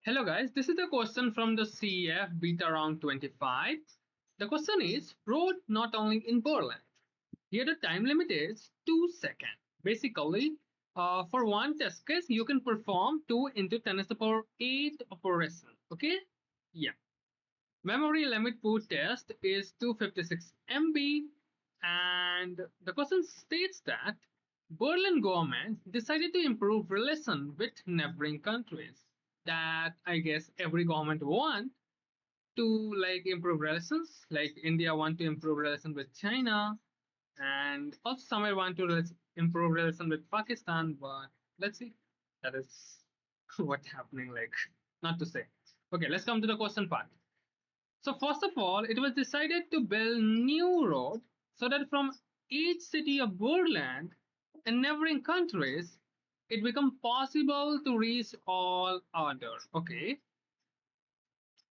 Hello guys, this is the question from the CEF beta round 25. The question is road not only in Berland. Here the time limit is 2 seconds. Basically, for one test case, you can perform 2 into 10 to the power 8 operation. Okay? Yeah. Memory limit for test is 256 MB, and the question states that Berlin government decided to improve relation with neighboring countries. That I guess every government want to like improve relations. Like India want to improve relation with China, and also somewhere want to improve relation with Pakistan. But let's see, that is what's happening. Like not to say. Okay, let's come to the question part. So first of all, it was decided to build new road so that from each city of Berland and neighboring countries, it become possible to reach all other. Okay,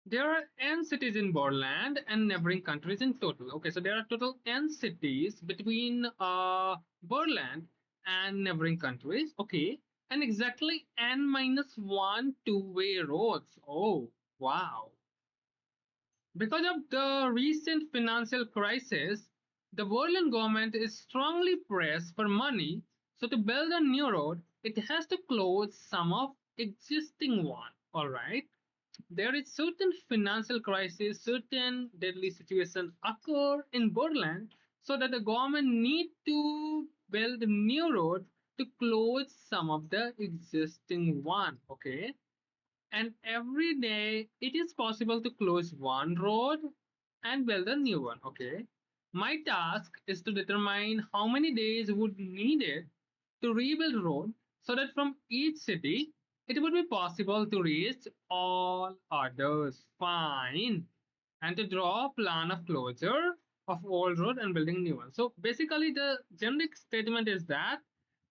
there are n cities in Berland and neighboring countries in total. Okay, so there are total n cities between Berland and neighboring countries. Okay, and exactly n minus one two-way roads. Oh, wow. Because of the recent financial crisis, the Berlin government is strongly pressed for money. So to build a new road, it has to close some of existing one. All right. There is certain financial crisis, certain deadly situation occur in Berlin, so that the government need to build a new road to close some of the existing one. Okay, and every day it is possible to close one road and build a new one. Okay, my task is to determine how many days would needed to rebuild road so that from each city it would be possible to reach all others. Fine. And to draw a plan of closure of old road and building new one. So basically the generic statement is that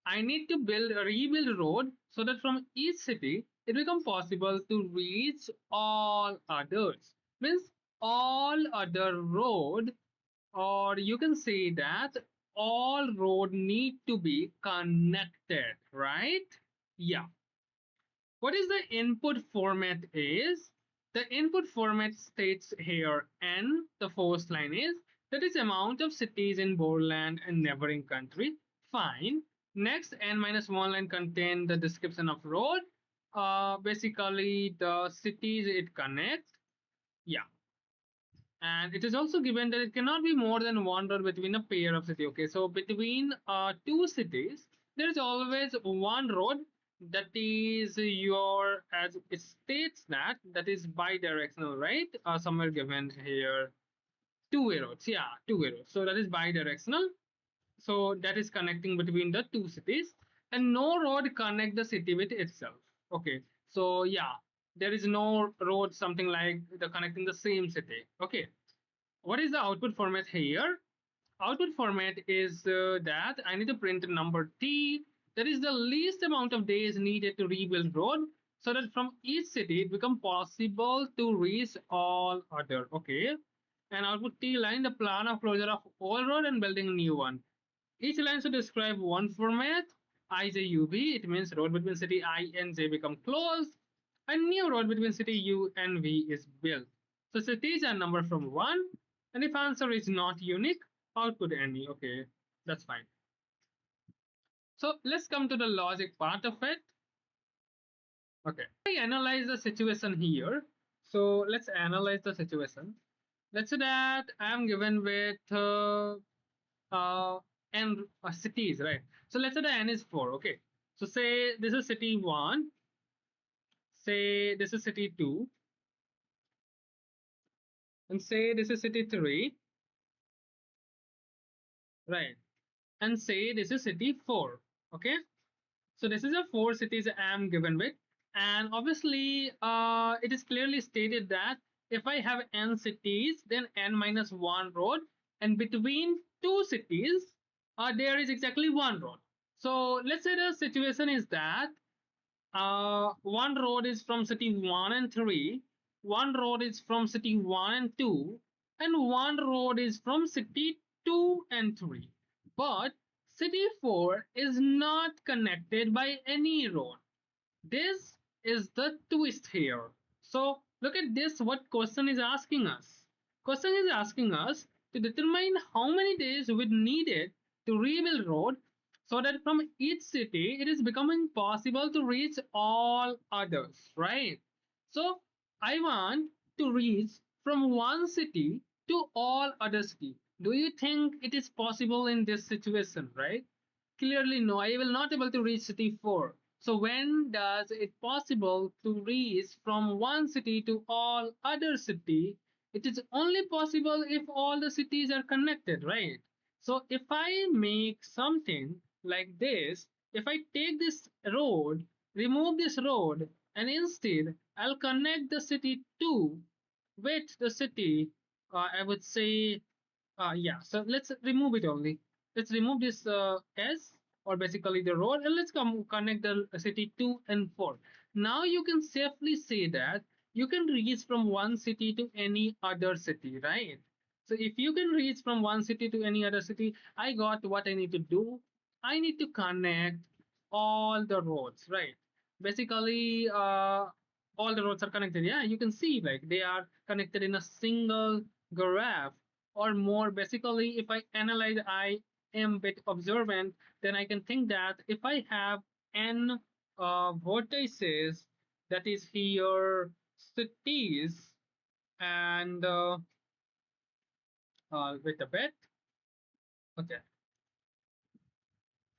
I need to build a rebuild road so that from each city it become possible to reach all others. Means all other road, or you can say that all road need to be connected, right? Yeah. What is the input format is? The input format states here n, the first line is, that is amount of cities in Borland and neighboring country. Fine. Next, n minus 1 line contain the description of road. Basically the cities it connects. Yeah. And it is also given that it cannot be more than one road between a pair of cities. Okay, so between two cities, there is always one road that is your, as it states that is bidirectional, right? Somewhere given here, two-way roads. Yeah, two-way roads. So that is bidirectional. So that is connecting between the two cities, and no road connect the city with itself. Okay, so yeah, there is no road something like the connecting the same city. Okay, what is the output format here? Output format is that I need to print a number t, that is the least amount of days needed to rebuild road, so that from each city it become possible to reach all other. Okay, and output t line, the plan of closure of all road and building new one. Each line should describe one format. IJUB, it means road between city I and J become closed. A new road between city U and V is built. So cities are numbered from 1, and if answer is not unique, output any. Okay, that's fine. So let's come to the logic part of it. Okay, I analyze the situation here. So let's analyze the situation. Let's say that I am given with uh, n cities, right? So let's say the n is 4. Okay, so say this is city 1, say this is city 2, and say this is city 3, right? And say this is city 4. Okay, so this is the 4 cities I am given with, and obviously it is clearly stated that if I have n cities, then n minus 1 road, and between two cities there is exactly one road. So let's say the situation is that one road is from city 1 and 3, one road is from city 1 and 2, and one road is from city 2 and 3. But city 4 is not connected by any road. This is the twist here. So look at this, what question is asking us. Question is asking us to determine how many days we needed to rebuild road so that from each city it is becoming possible to reach all others, right? So I want to reach from one city to all other city. Do you think it is possible in this situation, right? Clearly no, I will not able to reach city 4. So when does it possible to reach from one city to all other city? It is only possible if all the cities are connected, right? So if I make something like this, if I take this road, remove this road, and instead I'll connect the city 2 with the city, I would say, yeah, so let's remove it only. Let's remove this S, or basically the road, and let's come connect the city 2 and 4. Now you can safely say that you can reach from one city to any other city, right? So if you can reach from one city to any other city, I got what I need to do. I need to connect all the roads, right? Basically, all the roads are connected. Yeah, you can see like they are connected in a single graph or more. Basically, if I analyze, I am bit observant, then I can think that if I have n vertices, that is here cities, and wait a bit. Okay,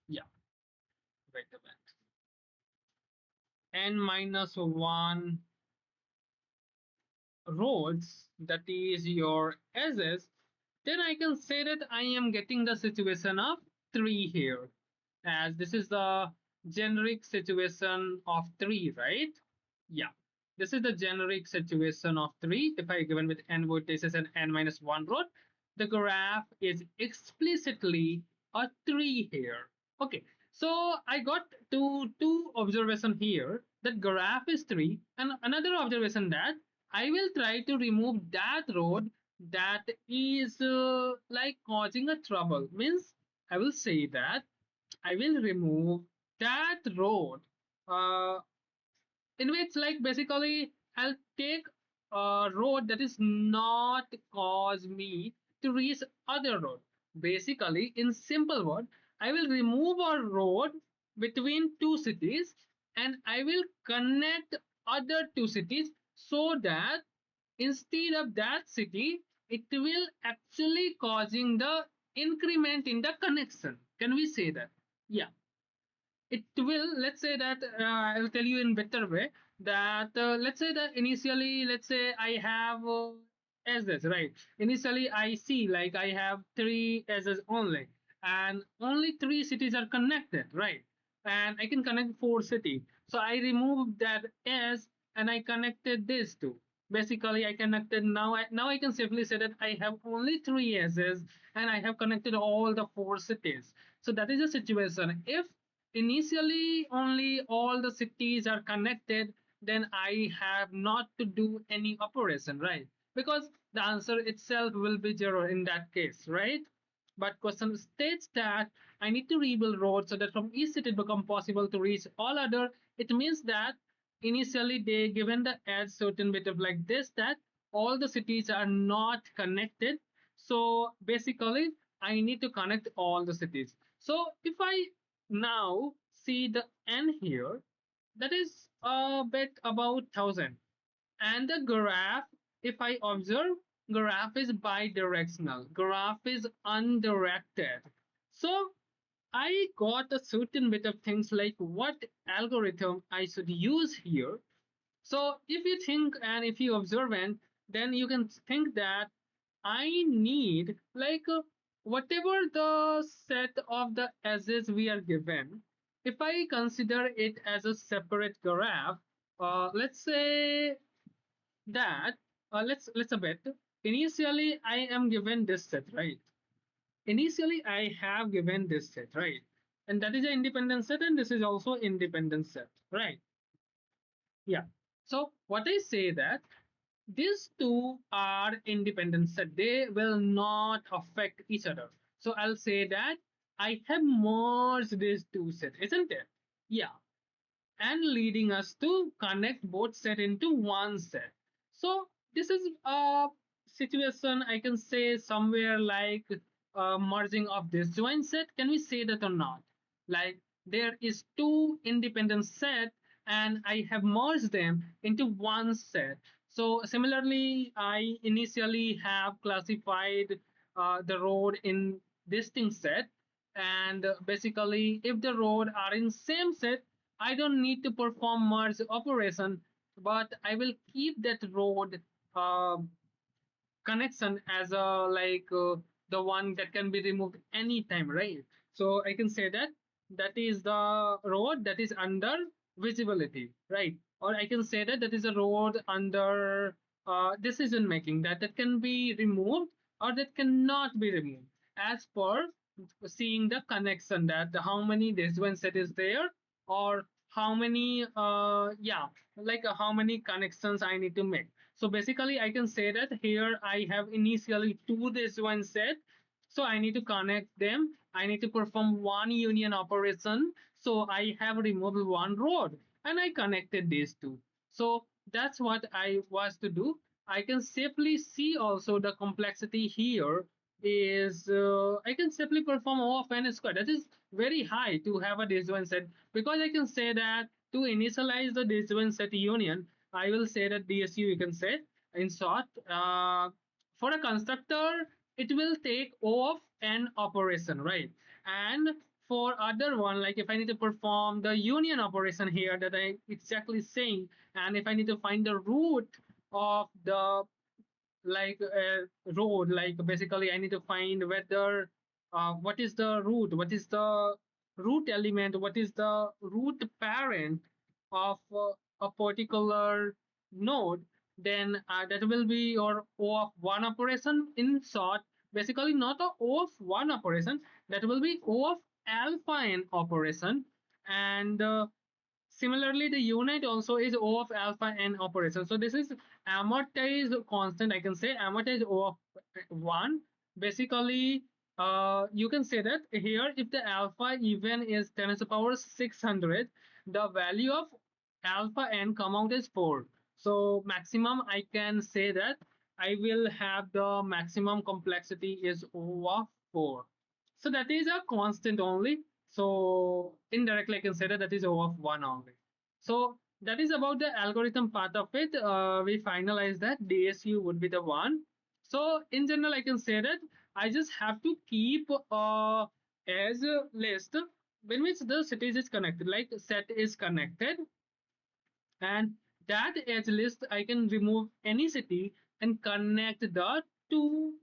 yeah, wait a bit. N minus one roads, that is your edges, then I can say that I am getting the situation of 3 here, as this is the generic situation of 3, right? Yeah, this is the generic situation of 3. If I given with n vertices and n minus 1 road, the graph is explicitly a 3 here. Okay, so I got two observation here, that graph is 3, and another observation that I will try to remove that road that is like causing a trouble. Means I will say that I will remove that road uh, in which like basically I'll take a road that is not cause me to reach other road. Basically, in simple word, I will remove a road between two cities and I will connect other two cities so that instead of that city, it will actually causing the increment in the connection. Can we say that? Yeah, it will. Let's say that I'll tell you in better way that let's say that initially, let's say I have as this, right? Initially I see like I have 3 as only, and only 3 cities are connected, right? And I can connect 4 city, so I removed that s and I connected this two. Basically I connected, now I can safely say that I have only 3 s's and I have connected all the 4 cities. So that is the situation. If initially only all the cities are connected, then I have not to do any operation, right? Because the answer itself will be 0 in that case, right? But question states that I need to rebuild roads so that from each city it become possible to reach all other. It means that initially they given the as certain bit of like this, that all the cities are not connected. So basically I need to connect all the cities. So if I now see the n here, that is a bit about 1000, and the graph, if I observe, graph is bidirectional, graph is undirected. So I got a certain bit of things like what algorithm I should use here. So if you think and if you observant, then you can think that I need like whatever the set of the edges we are given, if I consider it as a separate graph, let's say that let's a bit. Initially, I am given this set, right? Initially, I have given this set, right? And that is an independent set, and this is also independent set, right? Yeah. So what I say that these two are independent set, they will not affect each other. So I'll say that I have merged these two sets, isn't it? Yeah. and leading us to connect both set into one set. So this is a situation, I can say, somewhere like merging of disjoint set. Can we say that or not? Like there is two independent set and I have merged them into one set. So similarly, I initially have classified the road in distinct set, and basically if the road are in same set, I don't need to perform merge operation, but I will keep that road uh, connection as a the one that can be removed anytime, right? So I can say that that is the road that is under visibility, right? Or I can say that that is a road under decision making, that can be removed or that cannot be removed as per seeing the connection, that how many disjoint set is there, or how many how many connections I need to make. So basically, I can say that here I have initially two disjoint set. So I need to connect them. I need to perform one union operation. So I have removed one road and I connected these two. So that's what I was to do. I can safely see also the complexity here is I can simply perform O of n square. That is very high to have a disjoint set, because I can say that to initialize the disjoint set union, I will say that DSU, you can say in short, for a constructor, it will take O of n operation, right? And for other one, like if I need to perform the union operation here that I exactly saying, and if I need to find the root of the road, like basically I need to find whether what is the root, what is the root element, what is the root parent of a particular node, then that will be your O of one operation. In short, basically not a O of one operation, that will be O of alpha n operation. And similarly, the unit also is O of alpha n operation. So this is amortized constant. I can say amortized O of 1. Basically, you can say that here if the alpha even is 10 to the power 600, the value of alpha n come out is 4. So maximum I can say that I will have the maximum complexity is O of 4. So that is a constant only. So indirectly, I can say that that is O of 1 only. So that is about the algorithm part of it. We finalized that DSU would be the one. So in general, I can say that I just have to keep as a list when which the cities is connected, like set is connected, and that edge list I can remove any city and connect the two,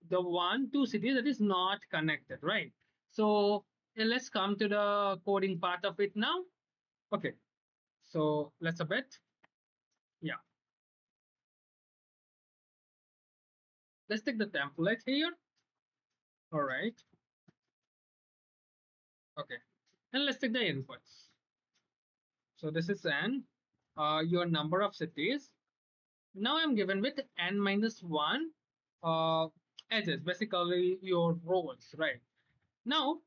the one two cities that is not connected, right? So let's come to the coding part of it now. Okay, so let's a bit, yeah, let's take the template here. All right, okay, and let's take the inputs. So this is n, your number of cities. Now I'm given with n minus 1 uh, edges, basically your rows, right? Now,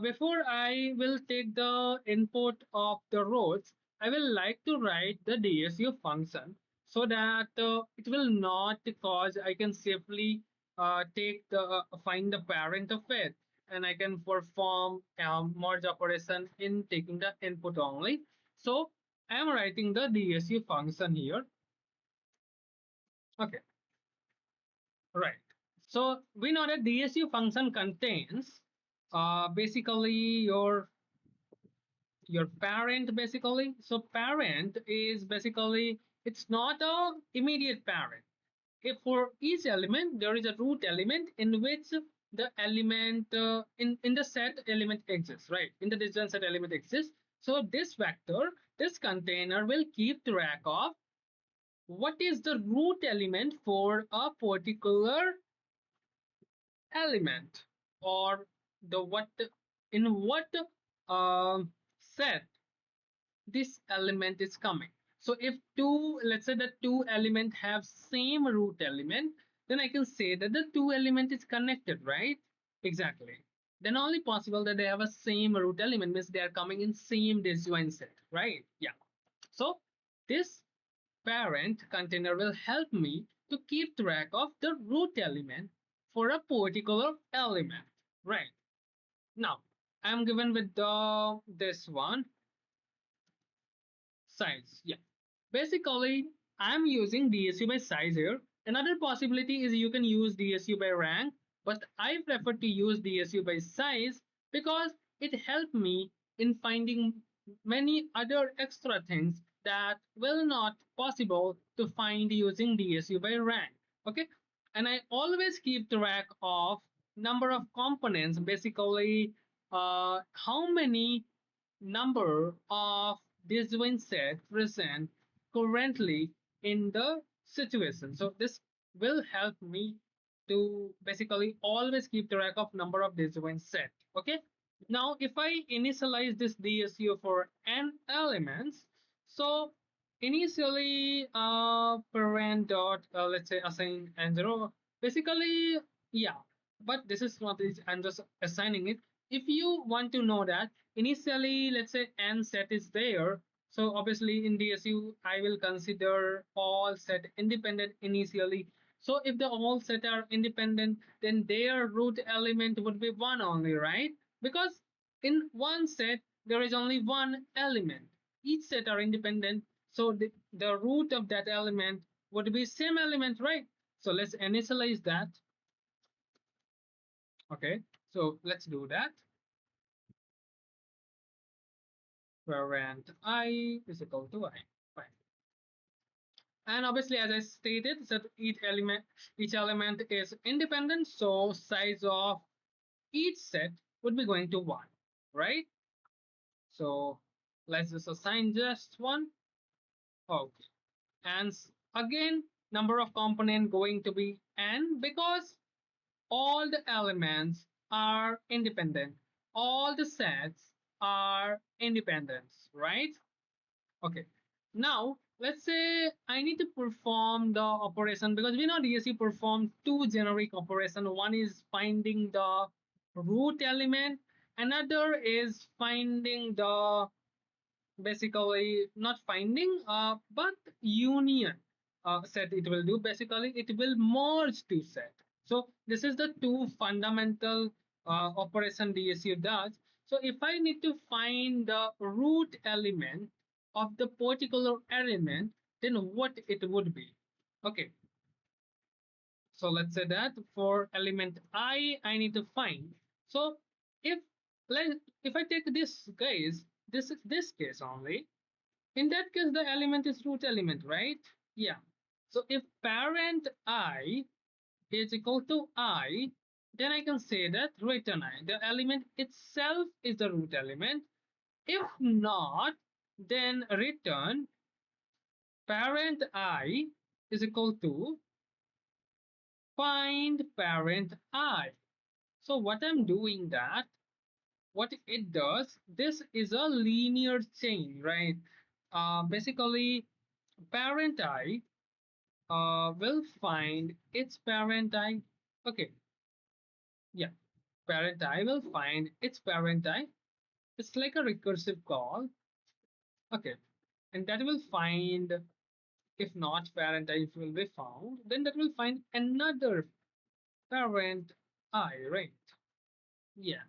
before I will take the input of the rows, I will like to write the DSU function so that it will not cause, I can safely take the find the parent of it, and I can perform merge operation in taking the input only. So I am writing the DSU function here. Okay, right. So we know that DSU function contains basically your parent, basically. So parent is basically, it's not a immediate parent. If for each element there is a root element in which the element in the set element exists, right? In the disjoint set element exists. So this vector, this container will keep track of what is the root element for a particular element, or the what, in what set this element is coming. So if two, let's say that two element have same root element, then I can say that the two element is connected, right? Exactly. then only possible that they have a same root element, means they are coming in same disjoint set, right? Yeah. So this parent container will help me to keep track of the root element for a particular element, right? Now I'm given with the this one size. Yeah. Basically, I'm using DSU by size here. Another possibility is you can use DSU by rank, but I prefer to use DSU by size because it helped me in finding many other extra things that will not possible to find using DSU by rank. Okay, and I always keep track of number of components. Basically, how many number of disjoint set present currently in the situation. So this will help me to basically always keep track of number of disjoint set. Okay. Now, if I initialize this DSU for n elements, so initially parent dot let's say assign n0. Basically, yeah, but this is not this. I'm just assigning it. If you want to know that initially, let's say n set is there, so obviously in DSU I will consider all set independent initially. So if the all set are independent, then their root element would be one only, right? Because in one set there is only one element. Each set are independent, so the root of that element would be same element, right? So let's initialize that. Okay, so let's do that. Parent I is equal to I. Fine. And obviously, as I stated, that each element is independent, so size of each set would be going to one, right? So let's just assign just one. Okay. And again, number of component going to be n because all the elements are independent. All the sets are independent, right? Okay. Now, let's say I need to perform the operation because we know DSU performs two generic operations. One is finding the root element. Another is finding the basically not finding but union set it will do. Basically it will merge two set. So this is the two fundamental operation DSU does. So if I need to find the root element of the particular element, then what it would be. Okay, so let's say that for element I need to find. So if let if I take this case, this case only, in that case the element is root element, right? Yeah. So if parent I is equal to I, then I can say that return I, the element itself is the root element. If not, then return parent I is equal to find parent I. So what I'm doing that, what it does, this is a linear chain, right? Basically parent I will find its parent I. Okay, yeah, parent I will find its parent I. It's like a recursive call. Okay, and that will find, if not parent I, if will be found, then that will find another parent I, right? Yes.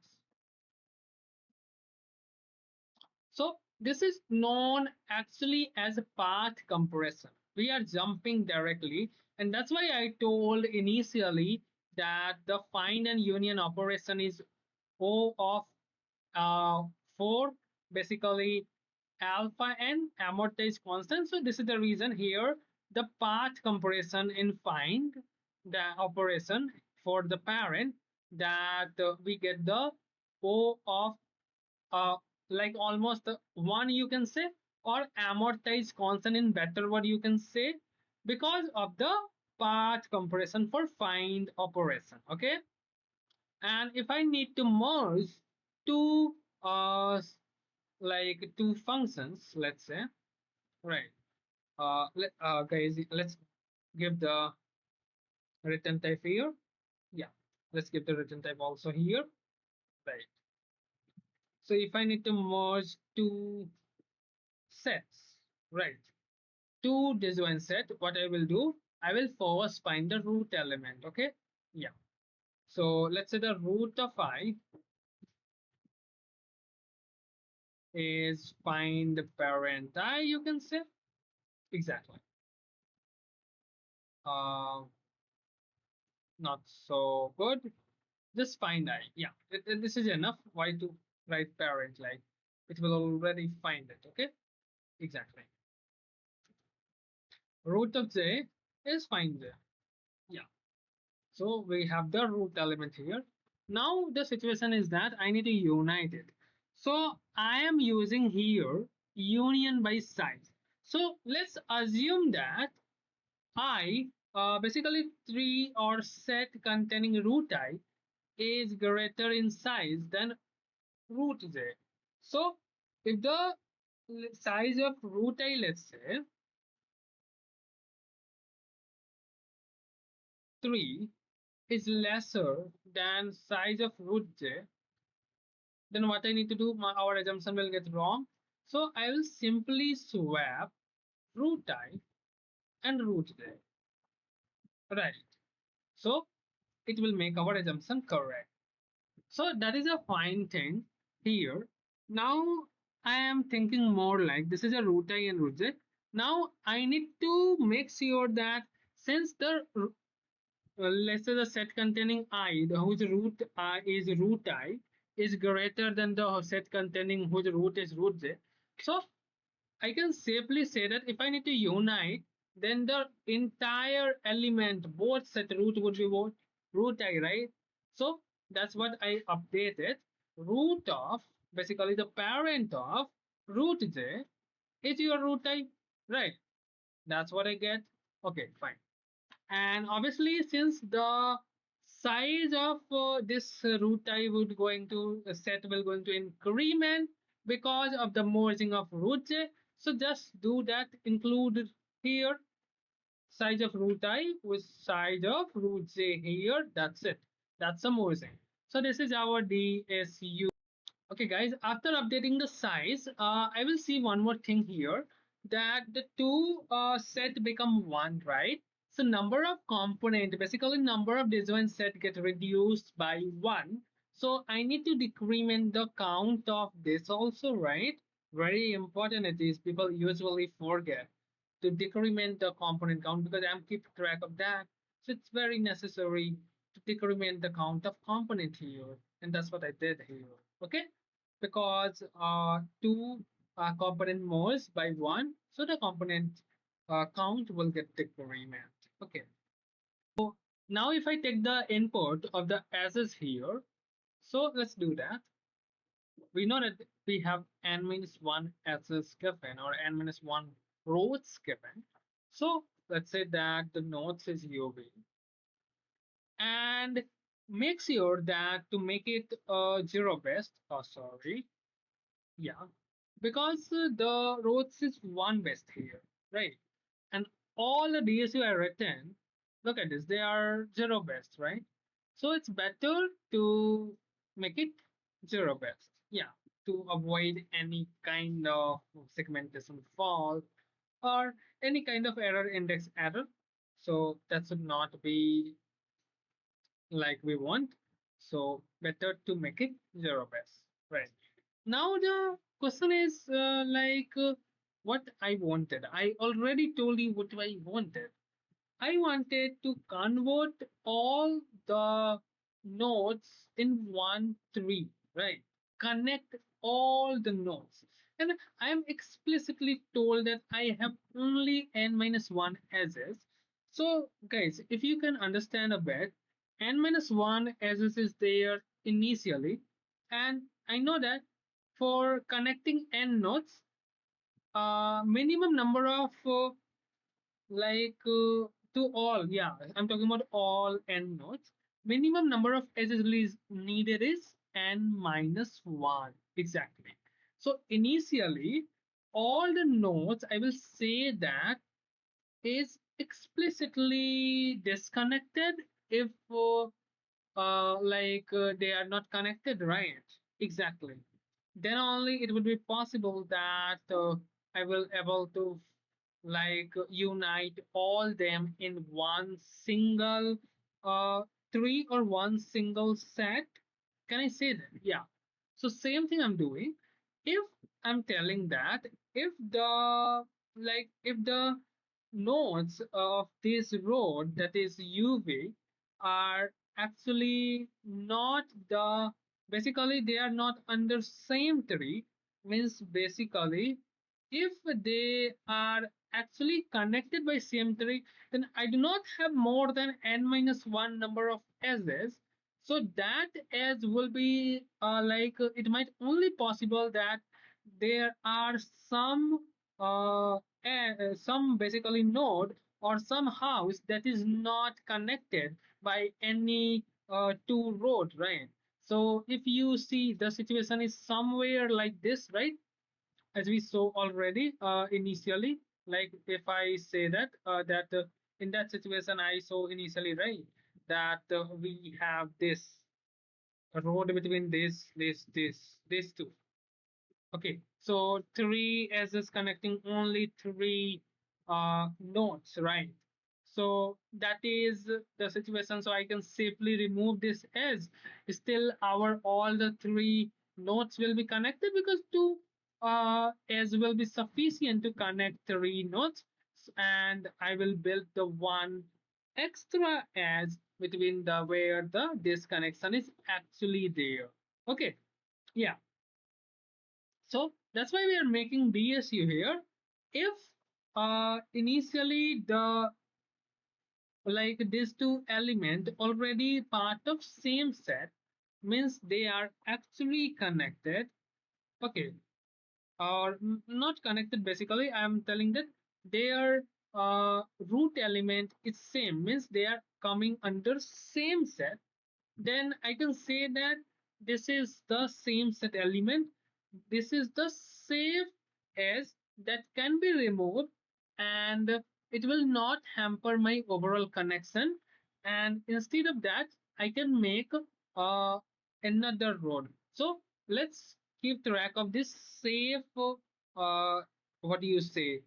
So this is known actually as a path compression. We are jumping directly, and that's why I told initially that the find and union operation is O of uh, 4, basically alpha and amortized constant. So this is the reason here the path compression in find the operation for the parent, that we get the O of uh, like almost one you can say, or amortized constant in better word you can say, because of the path compression for find operation. Okay, and if I need to merge two like two functions, let's say, right, guys, let's give the return type here. Yeah, let's give the return type also here. right? So if I need to merge two sets, right? Two disjoint set, what I will do, I will first find the root element. Okay, yeah. So let's say the root of I is find the parent I, you can say. Exactly. uh Not so good. Just find I, yeah, this is enough. Why to write parent? Like, it will already find it. Okay, exactly. Root of j is find j, yeah. So we have the root element here. Now the situation is that I need to unite it. So I am using here union by size. So let's assume that I, basically tree or set containing root I, is greater in size than root j. So if the size of root I, let's say 3, is lesser than size of root j, then what I need to do, our assumption will get wrong. So I will simply swap root I and root j, right? So it will make our assumption correct. So that is a fine thing here. Now I am thinking more like this is a root I and root j. Now I need to make sure that since the let's say the set containing I, the whose root is root I, is greater than the set containing whose root is root j. So I can safely say that if I need to unite, then the entire element, both set root would be what? Root I, right? So that's what I updated. Root of, basically the parent of root j is your root I, right? That's what I get. Okay, fine. And obviously, since the size of this root I would going to set will going to increment because of the merging of root j. So just do that, include here size of root I with size of root j here. That's it. That's the merging. So this is our DSU. Okay, guys, after updating the size, I will see one more thing here, that the two set become one, right? So number of component, basically number of disjoint set get reduced by one. So I need to decrement the count of this also, right? Very important it is. People usually forget to decrement the component count because I'm keep track of that. So it's very necessary to decrement the count of component here. And that's what I did here. Okay, because two component merged by one, so the component count will get decrement. Okay, now if I take the input of the as's here, so let's do that. We know that we have n minus 1 as's given or n minus 1 rows given. So let's say that the nodes is UV, and make sure that to make it zero best, oh sorry, yeah, because the rows is one best here, right? And all the DSU are written, look at this, they are zero best, right? So it's better to make it zero best, yeah, to avoid any kind of segmentation fault or any kind of error index error. So that should not be like we want. So better to make it zero best, right? Now the question is what I wanted. I already told you what I wanted. I wanted to convert all the nodes in one tree, right? Connect all the nodes. And I am explicitly told that I have only n minus 1 edges. So, guys, if you can understand a bit, n minus 1 edges is there initially. And I know that for connecting n nodes, minimum number of to all, yeah, I'm talking about all n nodes. Minimum number of edges is needed is n minus 1, exactly. So initially all the nodes, I will say that, is explicitly disconnected if they are not connected, right? Exactly. Then only it would be possible that I will able to unite all them in one single uh, tree or one single set. Can I say that? Yeah. So same thing I'm doing. If I'm telling that if the if the nodes of this road, that is UV, are actually not the basically they are not under same tree, means basically if they are actually connected by same tree, then I do not have more than n minus 1 number of edges. So that edge will be it might only possible that there are some basically node or some house that is not connected by any two road, right? So if you see the situation is somewhere like this, right? As we saw already initially, like if I say that in that situation I saw initially, right, that we have this road between these two. Okay, so three edges connecting only three nodes, right? So that is the situation. So I can safely remove this edge. Still, our all the three nodes will be connected because two edge will be sufficient to connect three nodes, and I will build the one extra edge between the where the this connection is actually there. Okay, yeah. So that's why we are making DSU here. If initially the these two element already part of same set, means they are actually connected. Okay, or not connected. Basically, I am telling that their root element is same, means they are coming under same set. Then I can say that this is the same set element. This is the safe edge that can be removed, and it will not hamper my overall connection. And instead of that, I can make uh, another road. So let's keep track of this safe, what do you say,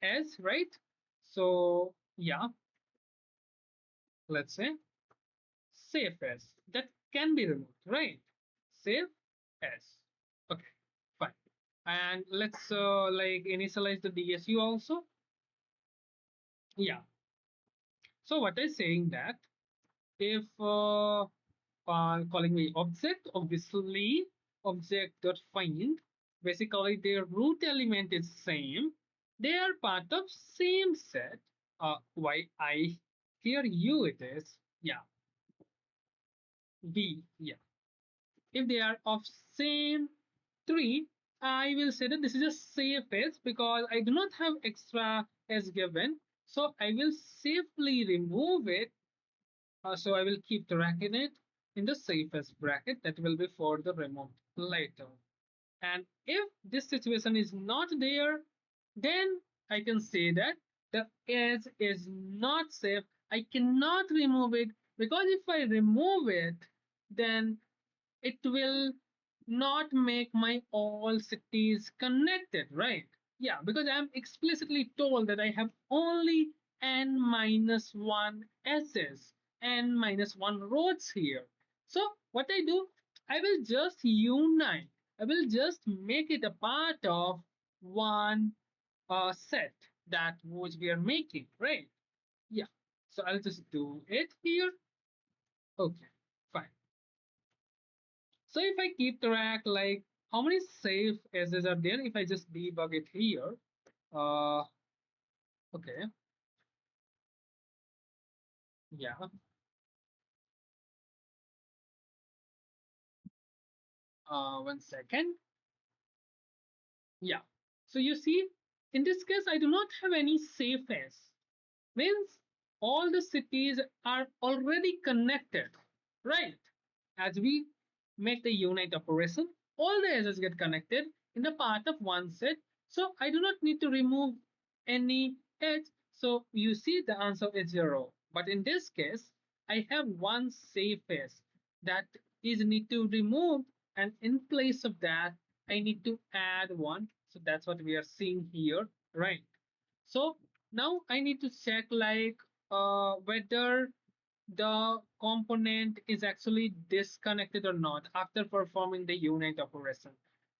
edge, right? So yeah, let's say safe as that can be removed, right? Safe as. Okay, fine. And let's initialize the DSU also. Yeah. So what I'm saying that if calling me object, obviously object.find, basically their root element is same. They are part of same set. Why I here U it is. Yeah. B. Yeah. If they are of same tree, I will say that this is a safe edge because I do not have extra edge given. So I will safely remove it. So I will keep tracking it in the safest bracket that will be for the removed later. And if this situation is not there, then I can say that the edge is not safe. I cannot remove it because if I remove it, then it will not make my all cities connected, right? Yeah, because I'm explicitly told that I have only n minus 1 s's, n minus 1 roads here. So what I do, I will just unite. I will just make it a part of one set that which we are making, right? Yeah. So I'll just do it here. Okay, fine. So if I keep track how many safe edges are there, if I just debug it here, uh, okay, yeah, 1 second, yeah. So you see, in this case, I do not have any safe edge. Means all the cities are already connected, right? As we make the unite operation, all the edges get connected in the part of one set. So I do not need to remove any edge. So you see the answer is 0. But in this case, I have one surface that is need to remove, and in place of that, I need to add one. So that's what we are seeing here, right? So now I need to check like whether the component is actually disconnected or not after performing the unit operation.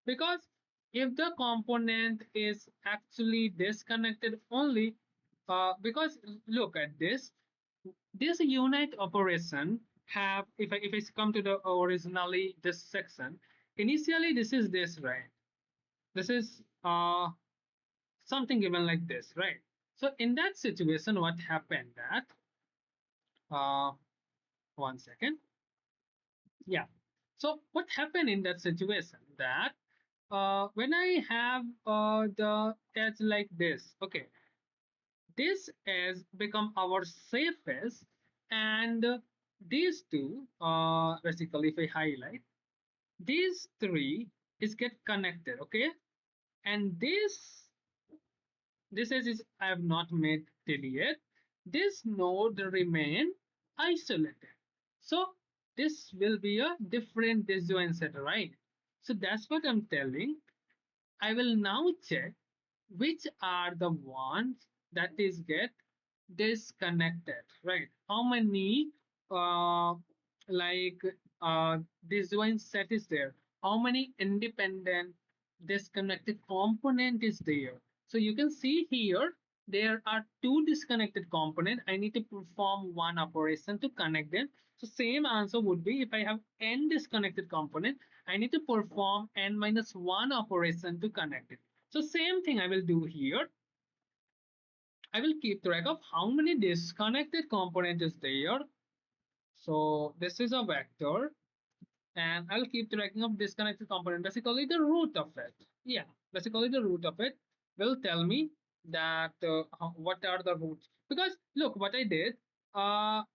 Because if the component is actually disconnected only, because look at this unit operation have, if I come to the originally this section, initially this is this, right? This is something given like this, right? So in that situation, what happened that uh, one second. Yeah. So what happened in that situation that when I have the edge like this, okay, this has become our safest, and these two, basically, if I highlight, these three is get connected, okay, and this is I have not made till yet. This node remain isolated. So this will be a different disjoint set, right? So that's what I'm telling. I will now check which are the ones that is get disconnected, right? How many uh like disjoint set is there? How many independent disconnected component is there? So you can see here there are two disconnected component. I need to perform one operation to connect them. So same answer would be if I have n disconnected component, I need to perform n minus 1 operation to connect it. So same thing I will do here. I will keep track of how many disconnected component is there. So this is a vector, and I'll keep tracking of disconnected component. Basically, the root of it. Yeah, basically the root of it will tell me that what are the roots. Because look, what I did.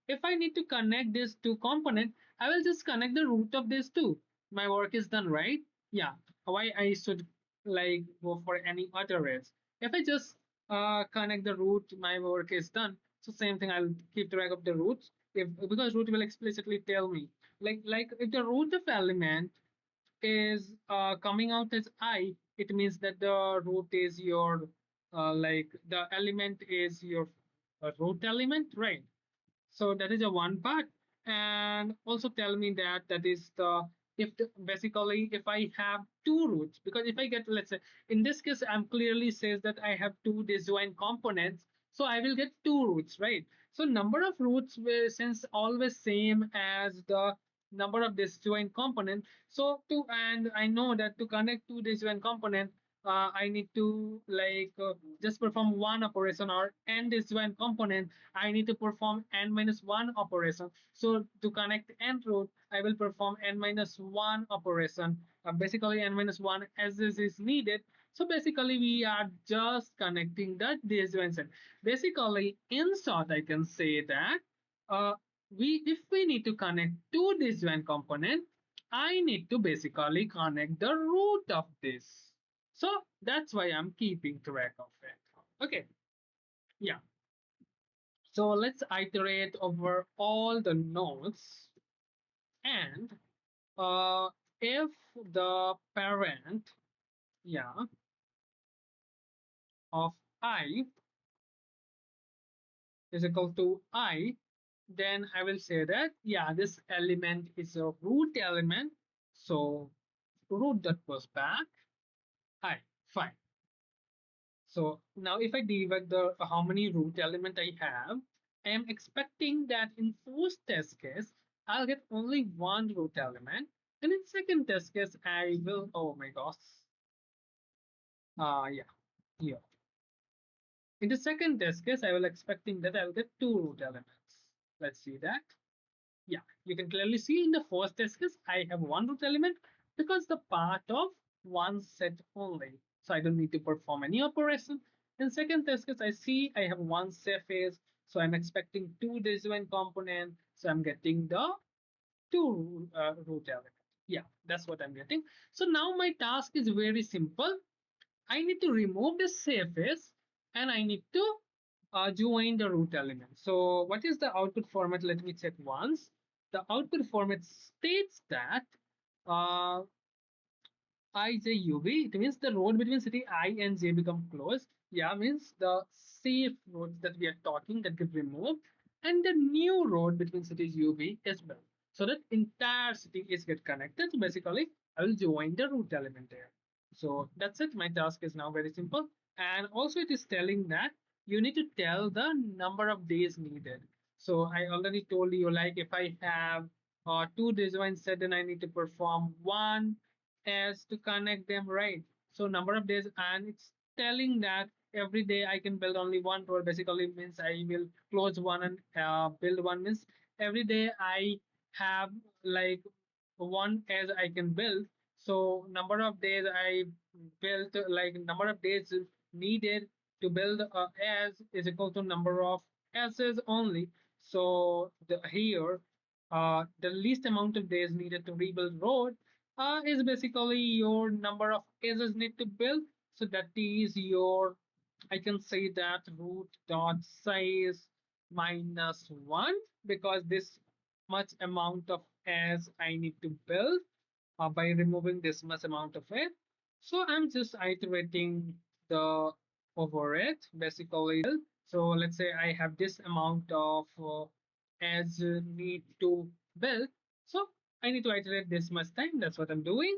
If I need to connect these two component, I will just connect the root of these two. My work is done, right? Yeah. Why I should like go for any other rails? If I just connect the root, my work is done. So same thing. I'll keep track of the roots. If because root will explicitly tell me like if the root of element is coming out as I, it means that the root is your like the element is your root element, right? So that is a one part, and also tell me that that is the if the, basically if I have two roots, because if I get, let's say in this case I'm clearly says that I have two disjoint components, so I will get two roots, right? So number of roots will since always same as the number of disjoint component. So to, and I know that to connect two disjoint component, I need to like just perform one operation, or n disjoint component I need to perform n minus 1 operation. So to connect n root, I will perform n minus 1 operation. Basically n minus 1 as this is needed. So basically we are just connecting the disjoint set. Basically, in short, I can say that uh, if we need to connect two disjoint component, I need to basically connect the root of this. So that's why I'm keeping track of it. Okay, yeah. So let's iterate over all the nodes, and uh, if the parent, yeah, of I is equal to I, then I will say that, yeah, this element is a root element. So root that was back I, fine. So now if I debug the how many root element I have, I am expecting that in first test case, I'll get only one root element. And in second test case, I will, oh my gosh. Yeah, here. In the second test case, I will expecting that I'll get two root elements. Let's see that. Yeah, you can clearly see in the first test case, I have one root element because the part of one set only. So I don't need to perform any operation. In second test case, I see I have one surface. So I'm expecting two disjoint component. So I'm getting the two root element. Yeah, that's what I'm getting. So now my task is very simple. I need to remove the surface, and I need to join the root element. So what is the output format? Let me check once. The output format states that uh, IJUV, it means the road between city I and J become closed. Yeah, means the safe roads that we are talking that get removed, and the new road between cities UV is built. So that entire city is get connected. So basically, I will join the root element there. So that's it. My task is now very simple. And also it is telling that you need to tell the number of days needed. So I already told you, like if I have two disjoint set, then I need to perform one as to connect them, right? So number of days, and it's telling that every day I can build only one road. Basically means I will close one and build one. Means every day I have like one as I can build. So number of days I built, like number of days needed to build as is equal to number of s's only. So here the least amount of days needed to rebuild road is basically your number of edges need to build. So that is your, I can say that root dot size minus one, because this much amount of as I need to build by removing this much amount of it. So I'm just iterating the over it basically. So let's say I have this amount of as need to build. So I need to iterate this much time. That's what I'm doing.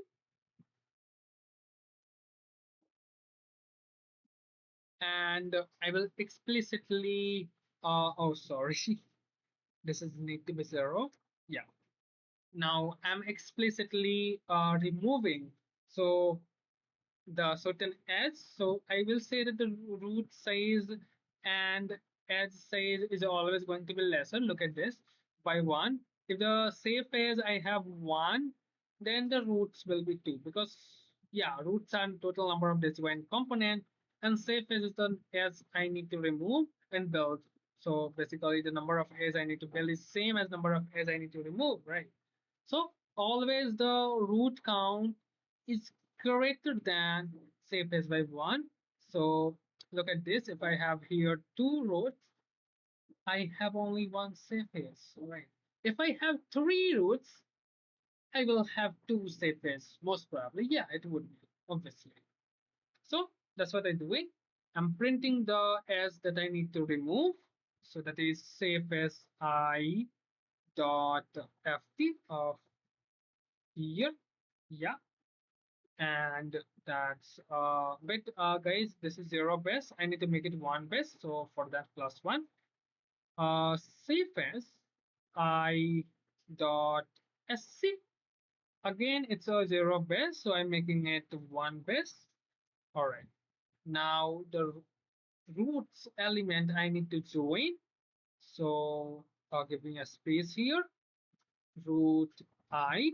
And I will explicitly, oh, sorry, this is need to be zero. Yeah. Now I'm explicitly removing. So the certain edge. So I will say that the root size and edge size is always going to be lesser. Look at this by one. If the safe edge I have one, then the roots will be two, because yeah, roots are total number of disjoint component, and safe edge is the edge I need to remove and build. So basically the number of edge I need to build is same as number of edge I need to remove, right? So always the root count is greater than say base by one. So look at this. If I have here two rows, I have only one safe phase, right? If I have three roots, I will have two safe phase. Most probably, yeah, it would be obviously. So that's what I'm doing. I'm printing the s that I need to remove. So that is safe as I dot ft of here. Yeah, and that's but guys, this is zero base. I need to make it one base, so for that plus one. Safe as I dot sc. Again, it's a zero base, so I'm making it one base. All right, now the roots element I need to join, so giving a space here, root I.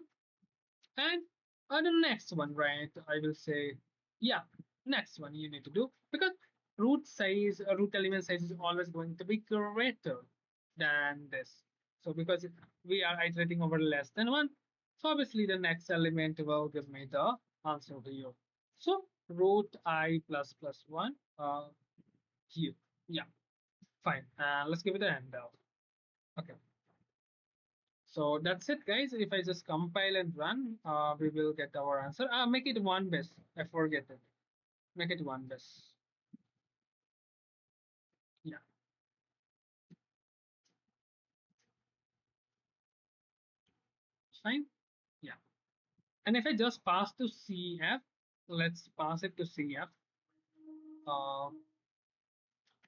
And the next one, right? I will say, yeah, next one you need to do, because root size, root element size is always going to be greater than this. So because we are iterating over less than one, so obviously the next element will give me the answer here. So root I plus plus one here. Yeah, fine. Let's give it an end now. Okay. So that's it, guys. If I just compile and run, we will get our answer. Make it one base. I forget it. Make it one base. Yeah, fine. Yeah. And if I just pass to CF, let's pass it to CF. Uh,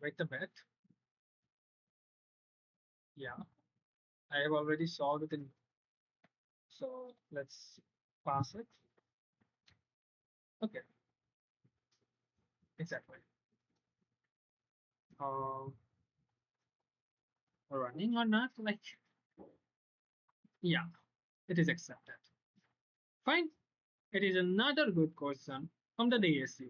Wait a bit. Yeah, I have already solved it. So let's pass it. Okay, exactly. Uh, Running or not? Like, yeah, it is accepted. Fine. It is another good question from the DSU.